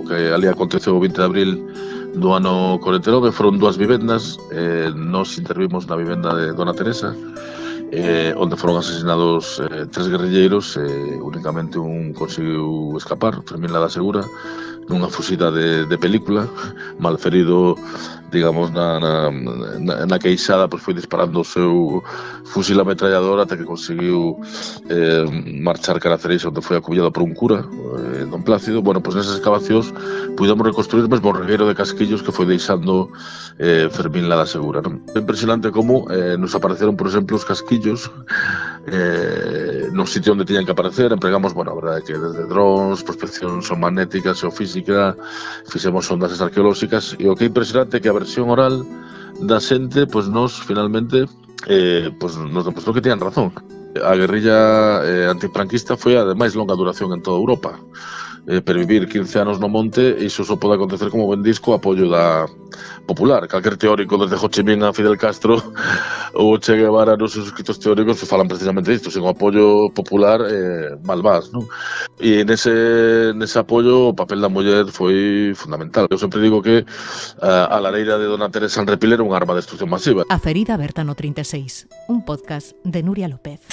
que ali aconteceu o 20 de abril do ano 49, foron 2 vivendas, nós intervimos na vivenda de Dona Teresa, onde foron asesinados 3 guerrilleiros, únicamente un conseguiu escapar, Fermín Lada Segura, nunha fuxida de película, mal ferido, digamos, na queixada, pois foi disparando o seu fusil ametrallador ata que conseguiu marchar cara a Cereixo, onde foi acubillado por un cura, Don Plácido. Bueno, pois nesas excavacións pudemos reconstruir mesmo o regueiro de casquillos que foi deixando Fermín Lada Segura, non? É impresionante como nos apareceron, por exemplo, os casquillos no sitio onde tiñan que aparecer. Empregamos, bueno, a verdade é que desde drones, prospección magnética, xeofísica, fixemos sondas arqueolóxicas, e o que é impresionante é que a versión oral da xente, pois nos finalmente pois nos demostrou que tiñan razón. A guerrilla antifranquista foi a de máis longa duración en toda Europa. Pervivir 15 anos no monte, iso só pode acontecer, como ben disco, apoio da popular. Calquer teórico, desde Ho Chi Minh a Fidel Castro ou Che Guevara, nos seus escritos teóricos falan precisamente disto: sen o apoio popular mal vas, non? E nese apoio o papel da muller foi fundamental. Eu sempre digo que a lareira de Dona Teresa en Repil era un arma de destrucción masiva. A ferida aberta no 36, un podcast de Nuria López.